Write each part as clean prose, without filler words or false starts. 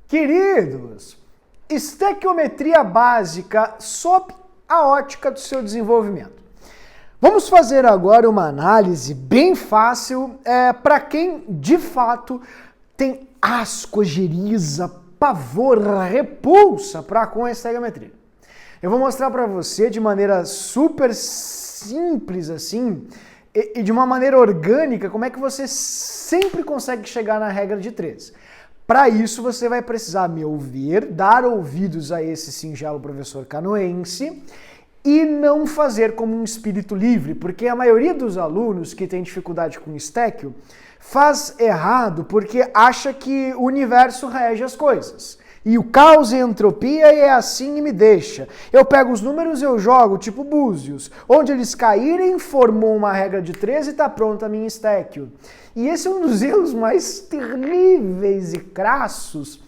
Queridos, estequiometria básica sob a ótica do seu desenvolvimento. Vamos fazer agora uma análise bem fácil para quem de fato tem asco, ojeriza, pavor, repulsa com a estequiometria. Eu vou mostrar para você de maneira super simples assim e de uma maneira orgânica como é que você sempre consegue chegar na regra de 3. Para isso, você vai precisar me ouvir, dar ouvidos a esse singelo professor canoense e não fazer como um espírito livre, porque a maioria dos alunos que tem dificuldade com estéquio faz errado porque acha que o universo rege as coisas. E o caos e a entropia é assim e me deixa. Eu pego os números e eu jogo, tipo búzios. Onde eles caírem, formou uma regra de 3 e está pronta a minha estéquio. E esse é um dos erros mais terríveis e crassos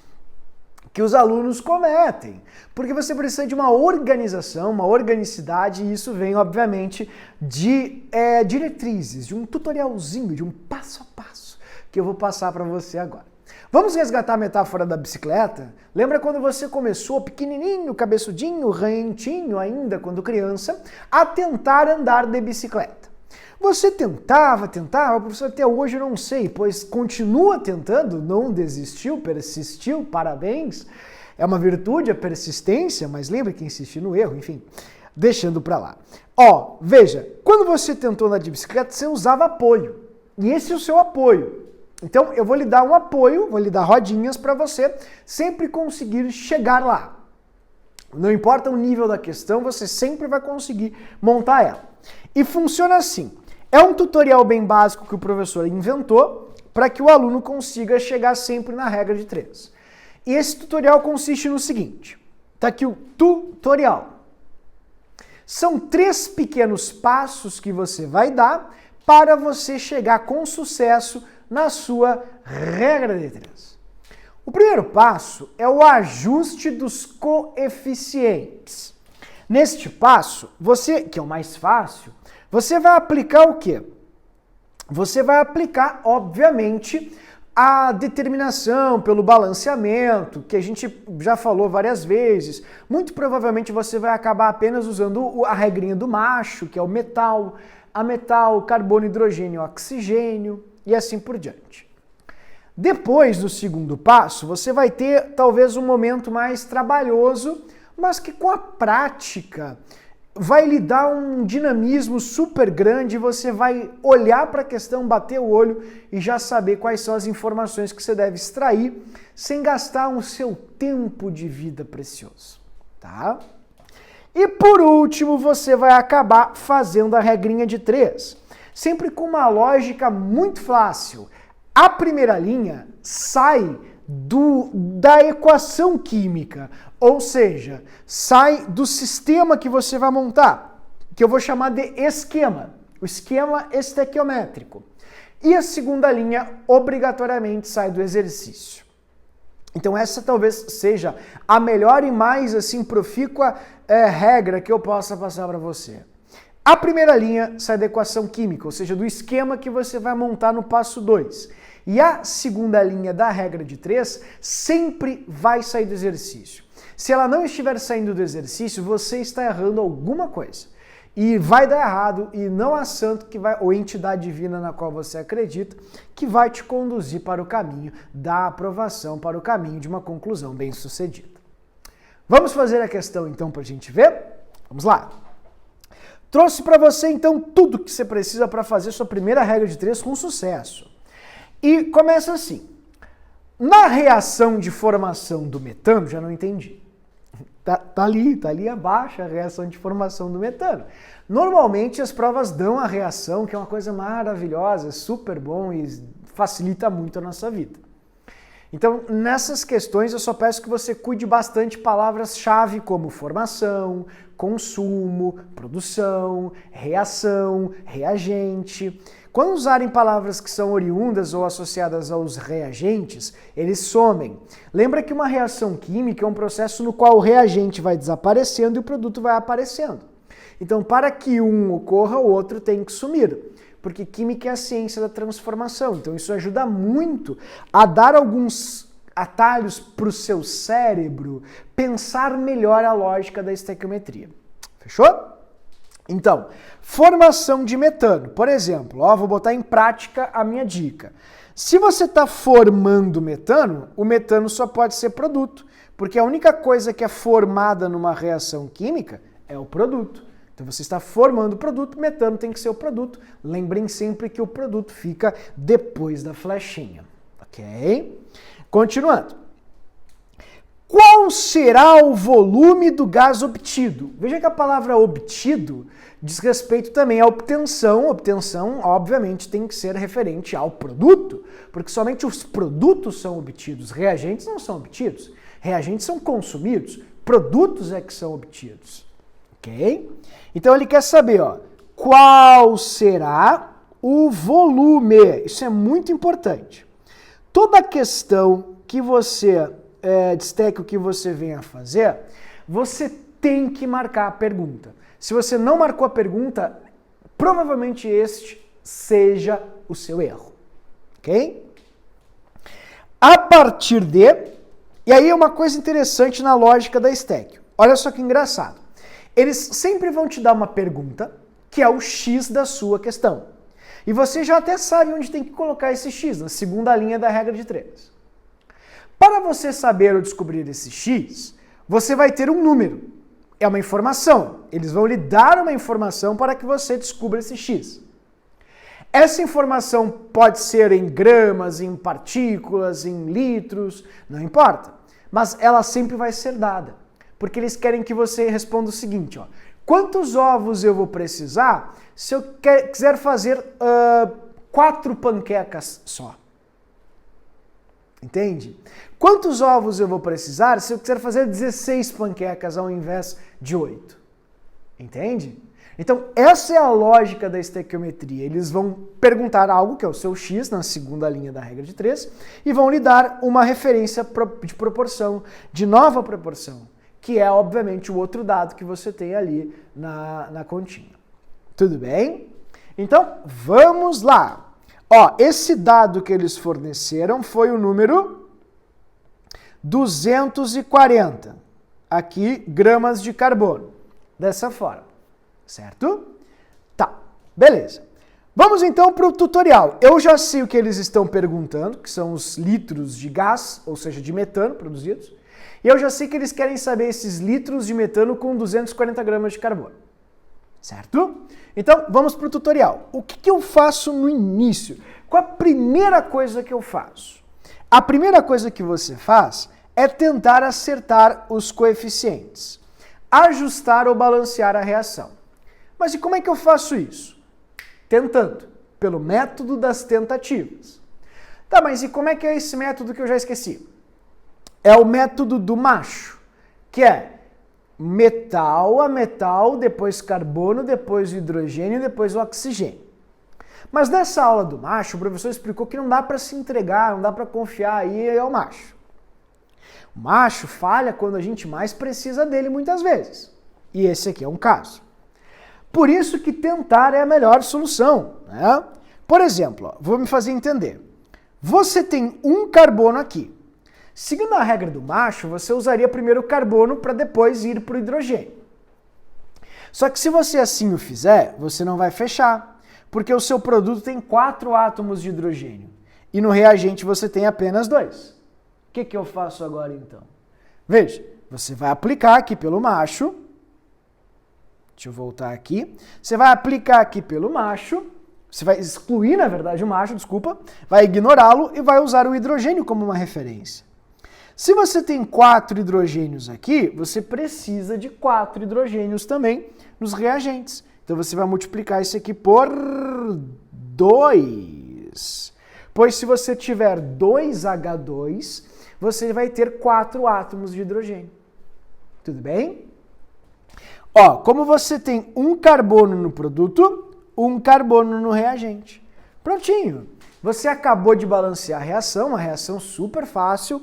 que os alunos cometem. Porque você precisa de uma organização, uma organicidade, e isso vem, obviamente, de diretrizes, de um tutorialzinho, de um passo a passo, que eu vou passar para você agora. Vamos resgatar a metáfora da bicicleta? Lembra quando você começou pequenininho, cabeçudinho, rentinho ainda, quando criança, a tentar andar de bicicleta? Você tentava, professor, até hoje eu não sei, pois continua tentando, não desistiu, persistiu, parabéns. É uma virtude a persistência, mas lembra que insistir no erro, enfim, deixando pra lá. Veja, quando você tentou andar de bicicleta, você usava apoio, e esse é o seu apoio. Então, eu vou lhe dar um apoio, vou lhe dar rodinhas para você sempre conseguir chegar lá. Não importa o nível da questão, você sempre vai conseguir montar ela. E funciona assim. É um tutorial bem básico que o professor inventou para que o aluno consiga chegar sempre na regra de 3. E esse tutorial consiste no seguinte. Está aqui o tutorial. São 3 pequenos passos que você vai dar para você chegar com sucesso na sua regra de 3. O primeiro passo é o ajuste dos coeficientes. Neste passo, que é o mais fácil, você vai aplicar o quê? Você vai aplicar, obviamente, a determinação pelo balanceamento, que a gente já falou várias vezes. Muito provavelmente você vai acabar apenas usando a regrinha do macho, que é o metal, a metal, carbono, hidrogênio, oxigênio, e assim por diante. Depois do segundo passo, você vai ter talvez um momento mais trabalhoso, mas que com a prática vai lhe dar um dinamismo super grande, você vai olhar para a questão, bater o olho e já saber quais são as informações que você deve extrair sem gastar o seu tempo de vida precioso, tá? E por último, você vai acabar fazendo a regrinha de 3. Sempre com uma lógica muito fácil. A primeira linha sai da equação química, ou seja, sai do sistema que você vai montar, que eu vou chamar de esquema, o esquema estequiométrico. E a segunda linha, obrigatoriamente, sai do exercício. Então essa talvez seja a melhor e mais assim profícua regra que eu possa passar para você. A primeira linha sai da equação química, ou seja, do esquema que você vai montar no passo 2. E a segunda linha da regra de 3 sempre vai sair do exercício. Se ela não estiver saindo do exercício, você está errando alguma coisa. E vai dar errado, e não há santo ou entidade divina na qual você acredita que vai te conduzir para o caminho da aprovação, para o caminho de uma conclusão bem-sucedida. Vamos fazer a questão então para a gente ver? Vamos lá! Trouxe para você, então, tudo que você precisa para fazer sua primeira regra de 3 com sucesso. E começa assim. Na reação de formação do metano, já não entendi. Tá ali abaixo a reação de formação do metano. Normalmente as provas dão a reação, que é uma coisa maravilhosa, super bom e facilita muito a nossa vida. Então, nessas questões, eu só peço que você cuide bastante de palavras-chave como formação, consumo, produção, reação, reagente. Quando usarem palavras que são oriundas ou associadas aos reagentes, eles somem. Lembra que uma reação química é um processo no qual o reagente vai desaparecendo e o produto vai aparecendo. Então, para que um ocorra, o outro tem que sumir. Porque química é a ciência da transformação. Então, isso ajuda muito a dar atalhos para o seu cérebro pensar melhor a lógica da estequiometria. Fechou? Então, formação de metano. Por exemplo, vou botar em prática a minha dica. Se você está formando metano, o metano só pode ser produto, porque a única coisa que é formada numa reação química é o produto. Então você está formando o produto, metano tem que ser o produto. Lembrem sempre que o produto fica depois da flechinha, ok? Continuando. Qual será o volume do gás obtido? Veja que a palavra obtido diz respeito também à obtenção. Obtenção, obviamente, tem que ser referente ao produto, porque somente os produtos são obtidos, reagentes não são obtidos. Reagentes são consumidos, produtos é que são obtidos. Ok? Então ele quer saber, qual será o volume? Isso é muito importante. Toda questão que você de estéquio que você venha fazer, você tem que marcar a pergunta. Se você não marcou a pergunta, provavelmente este seja o seu erro. Ok? A partir de... E aí é uma coisa interessante na lógica da estéquio. Olha só que engraçado. Eles sempre vão te dar uma pergunta, que é o X da sua questão. E você já até sabe onde tem que colocar esse X, na segunda linha da regra de 3. Para você saber ou descobrir esse X, você vai ter um número. É uma informação. Eles vão lhe dar uma informação para que você descubra esse X. Essa informação pode ser em gramas, em partículas, em litros, não importa. Mas ela sempre vai ser dada. Porque eles querem que você responda o seguinte, quantos ovos eu vou precisar se eu quiser fazer 4 panquecas só? Entende? Quantos ovos eu vou precisar se eu quiser fazer 16 panquecas ao invés de 8? Entende? Então, essa é a lógica da estequiometria. Eles vão perguntar algo, que é o seu X, na segunda linha da regra de 3, e vão lhe dar uma referência de proporção, de nova proporção, que é, obviamente, o outro dado que você tem ali na continha. Tudo bem? Então, vamos lá. Esse dado que eles forneceram foi o número 240, aqui, gramas de carbono, dessa forma, certo? Tá, beleza. Vamos então para o tutorial. Eu já sei o que eles estão perguntando, que são os litros de gás, ou seja, de metano produzidos, e eu já sei que eles querem saber esses litros de metano com 240 gramas de carbono, certo? Então, vamos para o tutorial. O que eu faço no início? Qual a primeira coisa que eu faço? A primeira coisa que você faz é tentar acertar os coeficientes, ajustar ou balancear a reação. Mas e como é que eu faço isso? Tentando, pelo método das tentativas. Tá, mas e como é que é esse método que eu já esqueci? É o método do macho, que é metal a metal, depois carbono, depois hidrogênio, depois oxigênio. Mas nessa aula do macho, o professor explicou que não dá para se entregar, não dá para confiar aí ao macho. O macho falha quando a gente mais precisa dele muitas vezes. E esse aqui é um caso. Por isso que tentar é a melhor solução, né? Por exemplo, vou me fazer entender. Você tem um carbono aqui. Seguindo a regra do macho, você usaria primeiro o carbono para depois ir para o hidrogênio. Só que se você assim o fizer, você não vai fechar, porque o seu produto tem 4 átomos de hidrogênio e no reagente você tem apenas 2. O que eu faço agora então? Veja, você vai aplicar aqui pelo macho, deixa eu voltar aqui, você vai aplicar aqui pelo macho, você vai excluir na verdade o macho, desculpa, vai ignorá-lo e vai usar o hidrogênio como uma referência. Se você tem 4 hidrogênios aqui, você precisa de 4 hidrogênios também nos reagentes. Então você vai multiplicar isso aqui por 2. Pois se você tiver 2H2, você vai ter 4 átomos de hidrogênio. Tudo bem? Como você tem um carbono no produto, um carbono no reagente. Prontinho. Você acabou de balancear a reação, uma reação super fácil.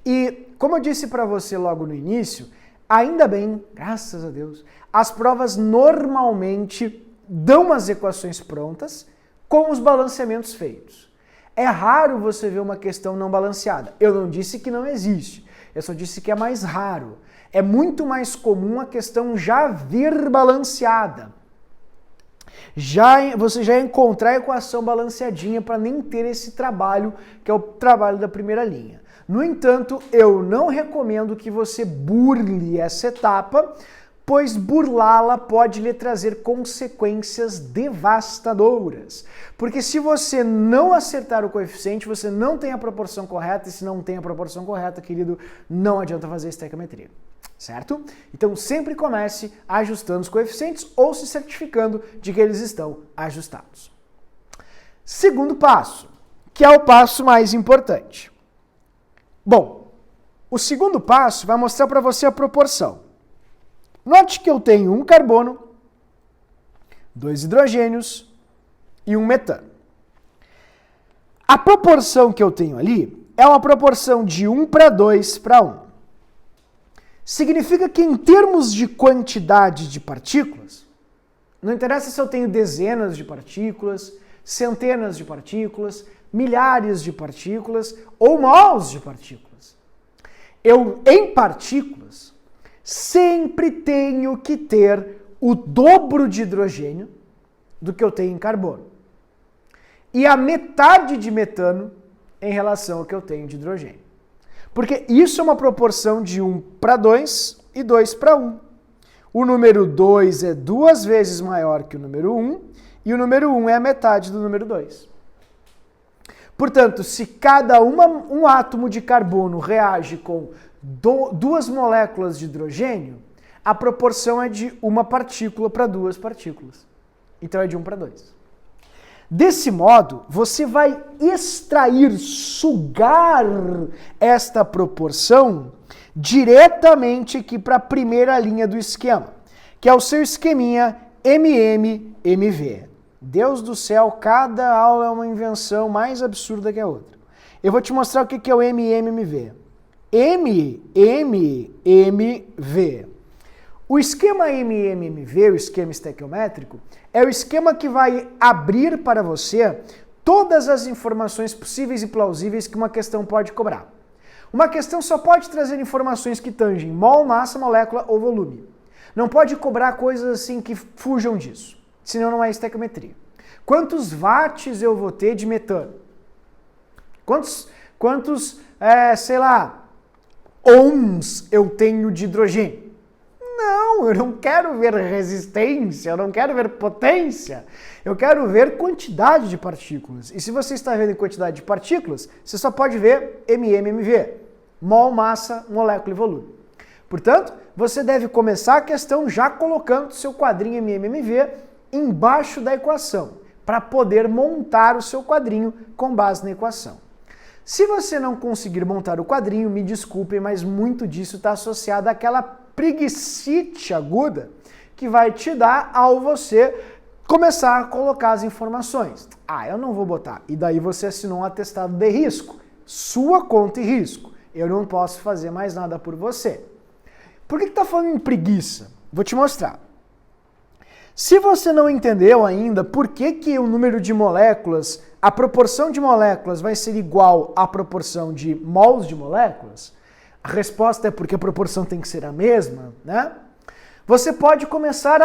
E, como eu disse para você logo no início, ainda bem, graças a Deus, as provas normalmente dão as equações prontas com os balanceamentos feitos. É raro você ver uma questão não balanceada. Eu não disse que não existe, eu só disse que é mais raro. É muito mais comum a questão já vir balanceada. Você já encontrar a equação balanceadinha para nem ter esse trabalho, que é o trabalho da primeira linha. No entanto, eu não recomendo que você burle essa etapa, pois burlá-la pode lhe trazer consequências devastadoras. Porque se você não acertar o coeficiente, você não tem a proporção correta, e se não tem a proporção correta, querido, não adianta fazer estequiometria. Certo? Então sempre comece ajustando os coeficientes ou se certificando de que eles estão ajustados. Segundo passo, que é o passo mais importante. Bom, o segundo passo vai mostrar para você a proporção. Note que eu tenho um carbono, 2 hidrogênios e um metano. A proporção que eu tenho ali é uma proporção de 1:2:1. Significa que em termos de quantidade de partículas, não interessa se eu tenho dezenas de partículas, centenas de partículas, milhares de partículas ou mols de partículas. Eu, em partículas, sempre tenho que ter o dobro de hidrogênio do que eu tenho em carbono. E a metade de metano em relação ao que eu tenho de hidrogênio. Porque isso é uma proporção de 1:2 e 2:1. O número 2 é 2 vezes maior que o número 1, e o número 1 é a metade do número 2. Portanto, se cada um átomo de carbono reage com 2 moléculas de hidrogênio, a proporção é de 1 partícula para 2 partículas. Então é de 1:2. Desse modo, você vai extrair, sugar esta proporção diretamente aqui para a primeira linha do esquema, que é o seu esqueminha MMMV. Deus do céu, cada aula é uma invenção mais absurda que a outra. Eu vou te mostrar o que é o MMMV. MMMV. O esquema MMMV, o esquema estequiométrico, é o esquema que vai abrir para você todas as informações possíveis e plausíveis que uma questão pode cobrar. Uma questão só pode trazer informações que tangem mol, massa, molécula ou volume. Não pode cobrar coisas assim que fujam disso, senão não é estequiometria. Quantos watts eu vou ter de metano? Quantos ohms eu tenho de hidrogênio? Não, eu não quero ver resistência, eu não quero ver potência, eu quero ver quantidade de partículas. E se você está vendo em quantidade de partículas, você só pode ver MMMV, mol, massa, molécula e volume. Portanto, você deve começar a questão já colocando o seu quadrinho MMMV embaixo da equação, para poder montar o seu quadrinho com base na equação. Se você não conseguir montar o quadrinho, me desculpem, mas muito disso está associado àquela preguicite aguda que vai te dar ao você começar a colocar as informações. Eu não vou botar. E daí você assinou um atestado de risco. Sua conta e risco. Eu não posso fazer mais nada por você. Por que está falando em preguiça? Vou te mostrar. Se você não entendeu ainda por que o número de moléculas, a proporção de moléculas vai ser igual à proporção de mols de moléculas, a resposta é porque a proporção tem que ser a mesma, né? Você pode começar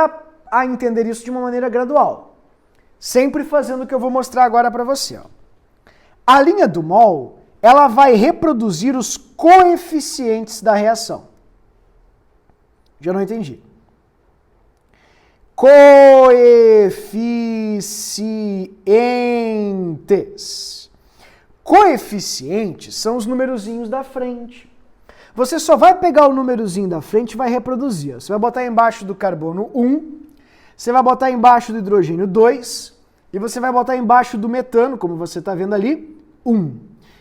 a entender isso de uma maneira gradual, sempre fazendo o que eu vou mostrar agora para você. Ó. A linha do mol, ela vai reproduzir os coeficientes da reação. Já não entendi. Coeficientes. Coeficientes são os numerozinhos da frente. Você só vai pegar o númerozinho da frente e vai reproduzir. Você vai botar embaixo do carbono 1, você vai botar embaixo do hidrogênio 2, e você vai botar embaixo do metano, como você está vendo ali, 1.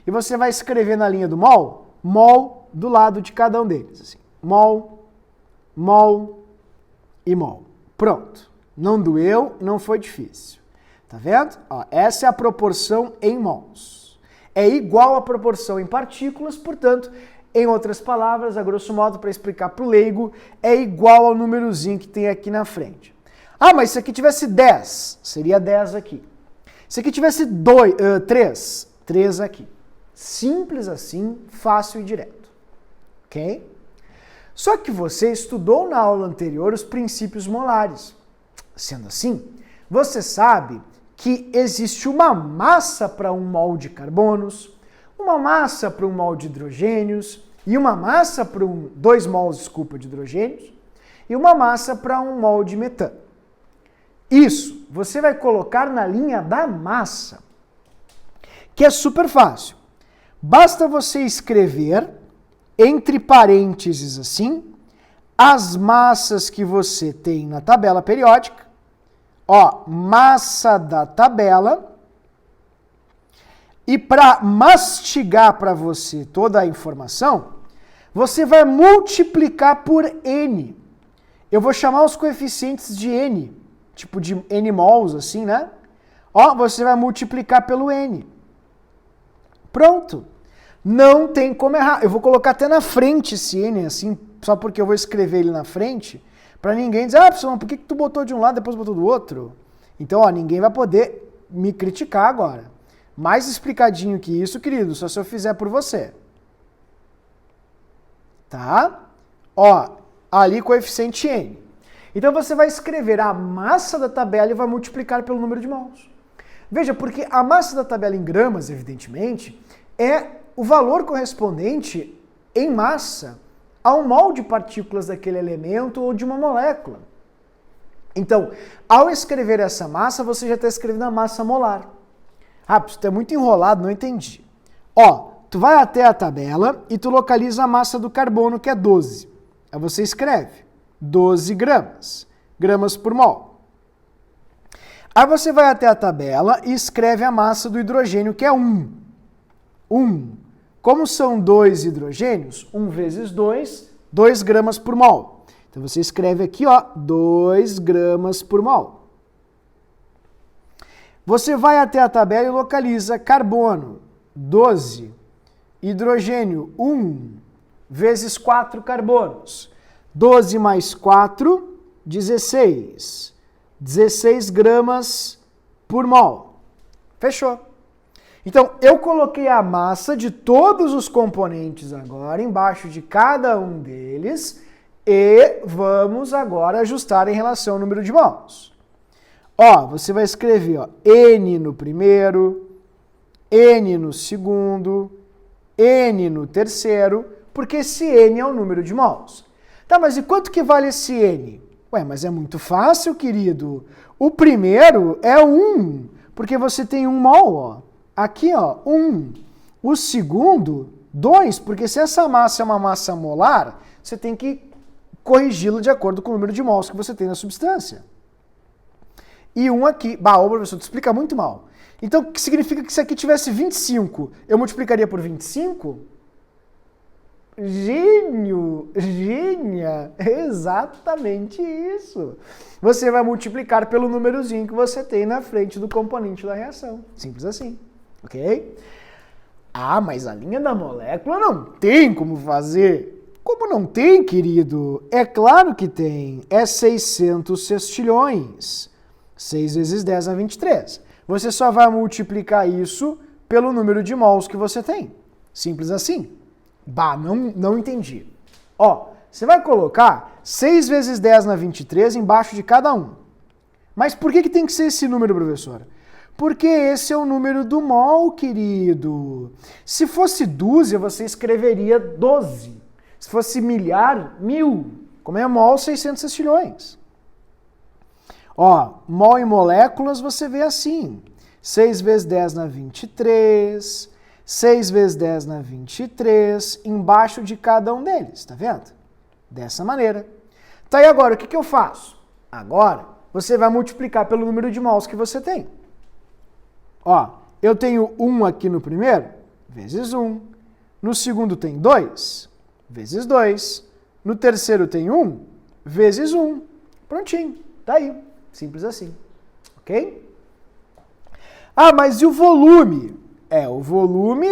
E você vai escrever na linha do mol, mol do lado de cada um deles. Assim. Mol, mol e mol. Pronto. Não doeu, não foi difícil. Tá vendo? Ó, essa é a proporção em mols. É igual à proporção em partículas, portanto, em outras palavras, a grosso modo, para explicar para o leigo, é igual ao númerozinho que tem aqui na frente. Mas se aqui tivesse 10, seria 10 aqui. Se aqui tivesse 3, 3 aqui. Simples assim, fácil e direto. Ok? Só que você estudou na aula anterior os princípios molares. Sendo assim, você sabe que existe uma massa para 1 mol de carbonos, uma massa para 1 mol de hidrogênios, e uma massa para 2 mols, de hidrogênios, e uma massa para 1 mol de metano. Isso você vai colocar na linha da massa, que é super fácil. Basta você escrever, entre parênteses assim, as massas que você tem na tabela periódica. Ó, massa da tabela. E para mastigar para você toda a informação, você vai multiplicar por N. Eu vou chamar os coeficientes de N, tipo de N mols, assim, né? Ó, você vai multiplicar pelo N. Pronto. Não tem como errar. Eu vou colocar até na frente esse N, assim, só porque eu vou escrever ele na frente, para ninguém dizer, professor, por que tu botou de um lado e depois botou do outro? Então, ó, ninguém vai poder me criticar agora. Mais explicadinho que isso, querido, só se eu fizer por você. Tá? Ó, ali coeficiente N. Então você vai escrever a massa da tabela e vai multiplicar pelo número de mols. Veja, porque a massa da tabela em gramas, evidentemente, é o valor correspondente em massa a 1 mol de partículas daquele elemento ou de uma molécula. Então, ao escrever essa massa, você já está escrevendo a massa molar. Isso é muito enrolado, não entendi. Ó, tu vai até a tabela e tu localiza a massa do carbono, que é 12. Aí você escreve 12 gramas, gramas por mol. Aí você vai até a tabela e escreve a massa do hidrogênio, que é 1. 1. Como são 2 hidrogênios, 1 vezes 2, 2 gramas por mol. Então você escreve aqui, ó, 2 gramas por mol. Você vai até a tabela e localiza carbono, 12, hidrogênio, 1, vezes 4 carbonos. 12 mais 4, 16. 16 gramas por mol. Fechou. Então, eu coloquei a massa de todos os componentes agora embaixo de cada um deles e vamos agora ajustar em relação ao número de mols. Ó, você vai escrever, ó, N no primeiro, N no segundo, N no terceiro, porque esse N é o número de mols. Tá, mas e quanto que vale esse N? Ué, mas é muito fácil, querido. O primeiro é 1, porque você tem 1 mol, ó. Aqui, ó, 1. O segundo, 2, porque se essa massa é uma massa molar, você tem que corrigi-la de acordo com o número de mols que você tem na substância. E 1 aqui. Ô professor, tu explica muito mal. Então, o que significa que se aqui tivesse 25, eu multiplicaria por 25? Gênio! Gênia! Exatamente isso! Você vai multiplicar pelo númerozinho que você tem na frente do componente da reação. Simples assim. Ok? Mas a linha da molécula não tem como fazer. Como não tem, querido? É claro que tem. É 600 sextilhões. 6 vezes 10 a 23. Você só vai multiplicar isso pelo número de mols que você tem. Simples assim. Não entendi. Ó, você vai colocar 6 vezes 10 na 23 embaixo de cada um. Mas por que tem que ser esse número, professora? Porque esse é o número do mol, querido. Se fosse dúzia, você escreveria 12. Se fosse milhar, 1000. Como é mol, 600 sextilhões. Ó, mol em moléculas você vê assim. 6 vezes 10 na 23, 6 vezes 10 na 23, embaixo de cada um deles, tá vendo? Dessa maneira. Tá, e agora, o que eu faço? Agora, você vai multiplicar pelo número de mols que você tem. Ó, eu tenho 1 aqui no primeiro, vezes 1. No segundo tem 2, vezes 2. No terceiro tem 1, vezes 1. Prontinho, tá aí. Simples assim. Ok? Mas e o volume? O volume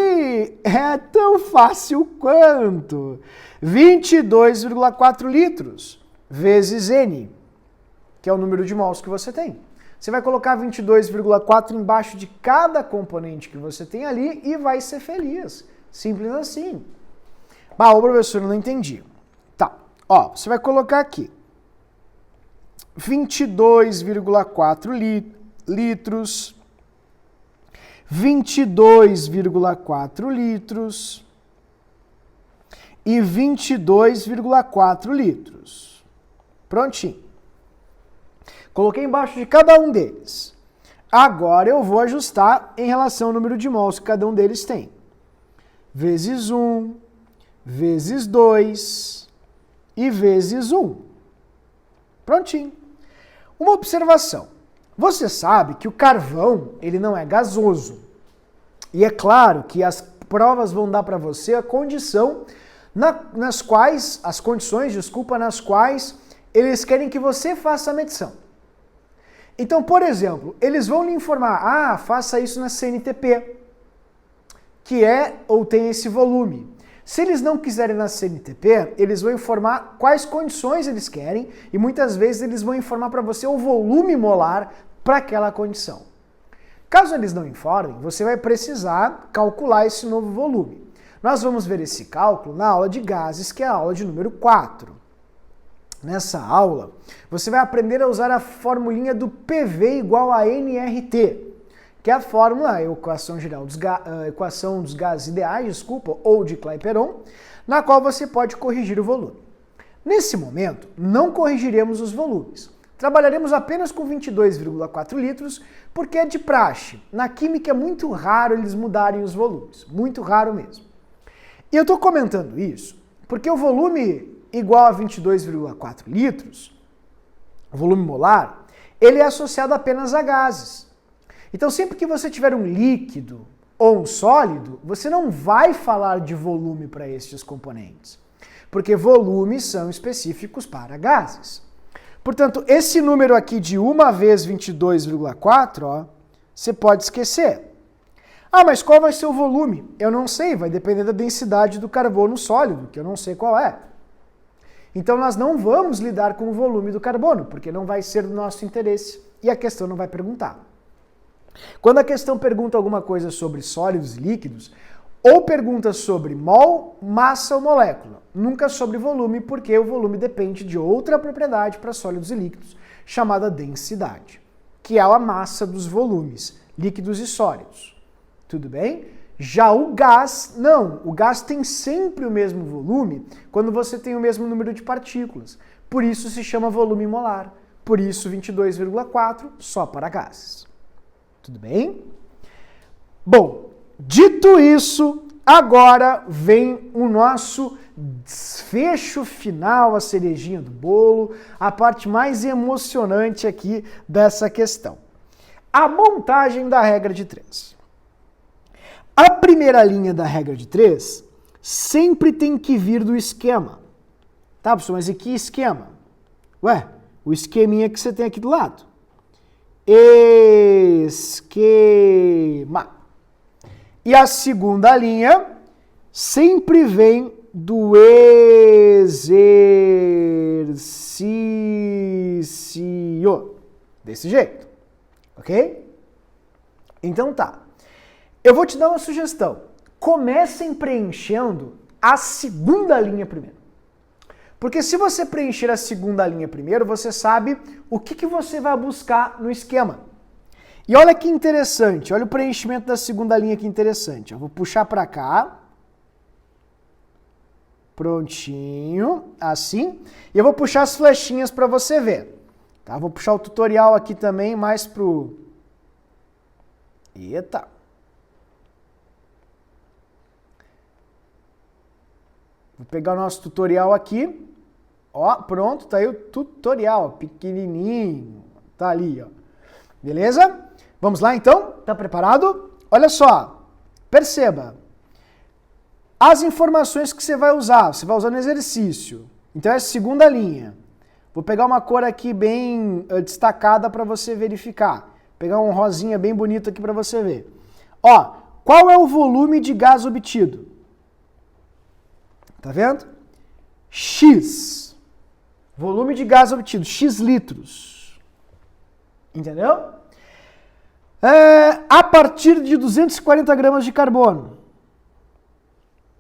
é tão fácil quanto 22,4 litros vezes N, que é o número de mols que você tem. Você vai colocar 22,4 embaixo de cada componente que você tem ali e vai ser feliz. Simples assim. Ah, ô professor, eu não entendi. Tá, ó, você vai colocar aqui 22,4 litros, 22,4 litros e 22,4 litros. Prontinho. Coloquei embaixo de cada um deles. Agora eu vou ajustar em relação ao número de mols que cada um deles tem. Vezes 1, vezes 2 e vezes 1. Prontinho. Uma observação. Você sabe que o carvão, ele não é gasoso. E é claro que as provas vão dar para você a condição nas quais eles querem que você faça a medição. Então, por exemplo, eles vão lhe informar, faça isso na CNTP, que é ou tem esse volume. Se eles não quiserem na CNTP, eles vão informar quais condições eles querem e muitas vezes eles vão informar para você o volume molar para aquela condição. Caso eles não informem, você vai precisar calcular esse novo volume. Nós vamos ver esse cálculo na aula de gases, que é a aula de número 4. Nessa aula, você vai aprender a usar a formulinha do PV igual a nRT, que é a fórmula, a equação dos gases ideais, ou de Clapeyron, na qual você pode corrigir o volume. Nesse momento, não corrigiremos os volumes. Trabalharemos apenas com 22,4 litros, porque é de praxe. Na química é muito raro eles mudarem os volumes, muito raro mesmo. E eu estou comentando isso porque o volume igual a 22,4 litros, o volume molar, ele é associado apenas a gases. Então, sempre que você tiver um líquido ou um sólido, você não vai falar de volume para estes componentes, porque volumes são específicos para gases. Portanto, esse número aqui de 1 vezes 22,4, você pode esquecer. Mas qual vai ser o volume? Eu não sei, vai depender da densidade do carbono sólido, que eu não sei qual é. Então nós não vamos lidar com o volume do carbono, porque não vai ser do nosso interesse e a questão não vai perguntar. Quando a questão pergunta alguma coisa sobre sólidos e líquidos, ou pergunta sobre mol, massa ou molécula, nunca sobre volume, porque o volume depende de outra propriedade para sólidos e líquidos, chamada densidade, que é a massa dos volumes, líquidos e sólidos. Tudo bem? Já o gás, não. O gás tem sempre o mesmo volume quando você tem o mesmo número de partículas. Por isso se chama volume molar. Por isso 22,4 só para gases. Tudo bem? Bom, dito isso, agora vem o nosso desfecho final, a cerejinha do bolo, a parte mais emocionante aqui dessa questão. A montagem da regra de 3. A primeira linha da regra de 3 sempre tem que vir do esquema. Tá, pessoal? Mas e que esquema? Ué, o esqueminha que você tem aqui do lado. Esquema. E a segunda linha sempre vem do exercício. Desse jeito. Ok? Então tá. Eu vou te dar uma sugestão. Comecem preenchendo a segunda linha primeiro. Porque se você preencher a segunda linha primeiro, você sabe o que você vai buscar no esquema. E olha que interessante, olha o preenchimento da segunda linha que interessante. Eu vou puxar para cá. Prontinho, assim. E eu vou puxar as flechinhas para você ver. Tá? Vou puxar o tutorial aqui também mais pro... Eita! Vou pegar o nosso tutorial aqui. Ó, pronto, tá aí o tutorial, pequenininho. Tá ali, ó. Beleza? Vamos lá então? Tá preparado? Olha só. Perceba. As informações que você vai usar no exercício. Então é a segunda linha. Vou pegar uma cor aqui bem destacada para você verificar. Vou pegar um rosinha bem bonito aqui para você ver. Ó, qual é o volume de gás obtido? Tá vendo? X. Volume de gás obtido, X litros. Entendeu? A partir de 240 gramas de carbono.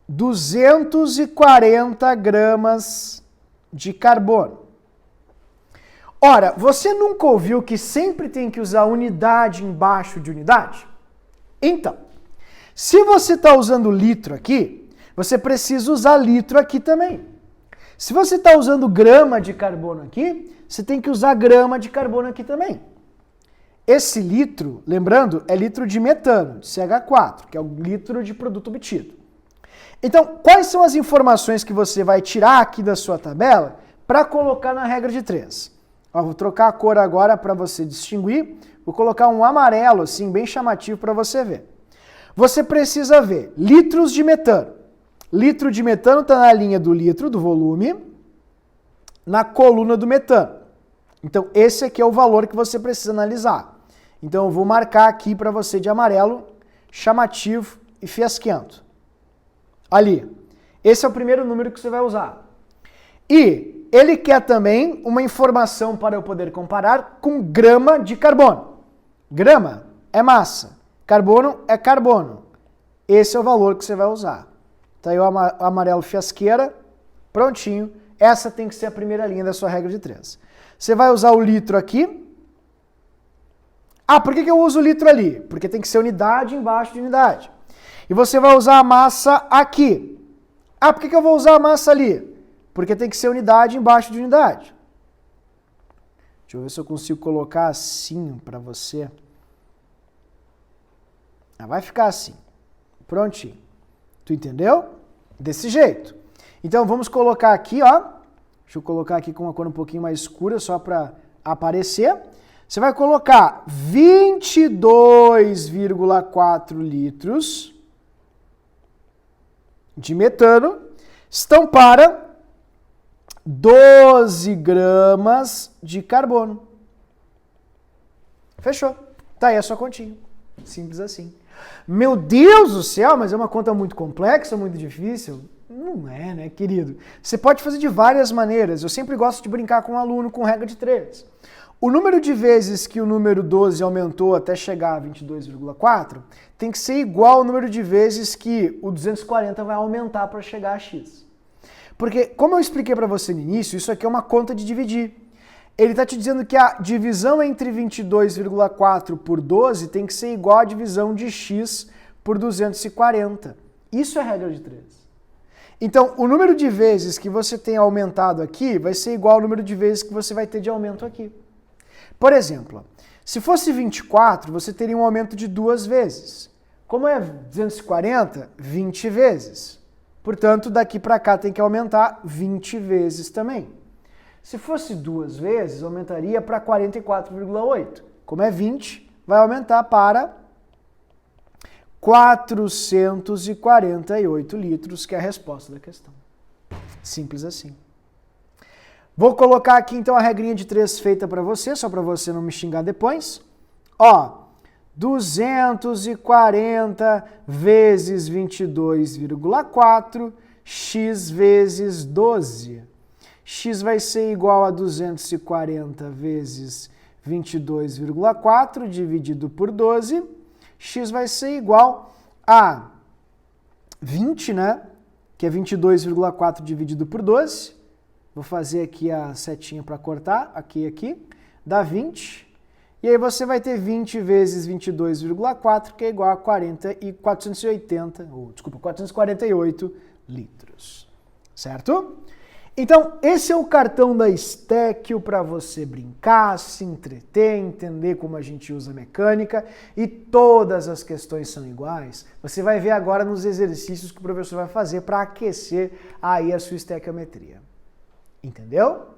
240 gramas de carbono. Ora, você nunca ouviu que sempre tem que usar unidade embaixo de unidade? Então, se você está usando litro aqui, você precisa usar litro aqui também. Se você está usando grama de carbono aqui, você tem que usar grama de carbono aqui também. Esse litro, lembrando, é litro de metano, de CH4, que é o litro de produto obtido. Então, quais são as informações que você vai tirar aqui da sua tabela para colocar na regra de 3? Ó, vou trocar a cor agora para você distinguir. Vou colocar um amarelo, assim, bem chamativo para você ver. Você precisa ver litros de metano. Litro de metano está na linha do litro, do volume, na coluna do metano. Então, esse aqui é o valor que você precisa analisar. Então, eu vou marcar aqui para você de amarelo, chamativo e fiasquento. Ali. Esse é o primeiro número que você vai usar. E ele quer também uma informação para eu poder comparar com grama de carbono. Grama é massa, carbono é carbono. Esse é o valor que você vai usar. Tá aí o amarelo fiasqueira, prontinho. Essa tem que ser a primeira linha da sua regra de 3. Você vai usar o litro aqui. Ah, por que eu uso o litro ali? Porque tem que ser unidade embaixo de unidade. E você vai usar a massa aqui. Ah, por que eu vou usar a massa ali? Porque tem que ser unidade embaixo de unidade. Deixa eu ver se eu consigo colocar assim para você. Ah, vai ficar assim. Prontinho. Tu entendeu? Desse jeito. Então vamos colocar aqui, ó. Deixa eu colocar aqui com uma cor um pouquinho mais escura, só para aparecer. Você vai colocar 22,4 litros de metano estão para 12 gramas de carbono. Fechou. Tá aí a sua continha. Simples assim. Meu Deus do céu, mas é uma conta muito complexa, muito difícil? Não é, né, querido? Você pode fazer de várias maneiras. Eu sempre gosto de brincar com o aluno com regra de 3. O número de vezes que o número 12 aumentou até chegar a 22,4 tem que ser igual ao número de vezes que o 240 vai aumentar para chegar a x. Porque, como eu expliquei para você no início, isso aqui é uma conta de dividir. Ele está te dizendo que a divisão entre 22,4 por 12 tem que ser igual à divisão de x por 240. Isso é regra de 3. Então, o número de vezes que você tem aumentado aqui vai ser igual ao número de vezes que você vai ter de aumento aqui. Por exemplo, se fosse 24, você teria um aumento de 2 vezes. Como é 240? 20 vezes. Portanto, daqui para cá tem que aumentar 20 vezes também. Se fosse 2 vezes, aumentaria para 44,8. Como é 20, vai aumentar para 448 litros, que é a resposta da questão. Simples assim. Vou colocar aqui então a regrinha de 3 feita para você, só para você não me xingar depois. Ó, 240 vezes 22,4, x vezes 12. X vai ser igual a 240 vezes 22,4 dividido por 12. X vai ser igual a 20, né? Que é 22,4 dividido por 12. Vou fazer aqui a setinha para cortar, aqui, dá 20. E aí você vai ter 20 vezes 22,4, que é igual a 448 litros. Certo? Então, esse é o cartão da Stekio para você brincar, se entreter, entender como a gente usa a mecânica, e todas as questões são iguais. Você vai ver agora nos exercícios que o professor vai fazer para aquecer aí a sua estequiometria. Entendeu?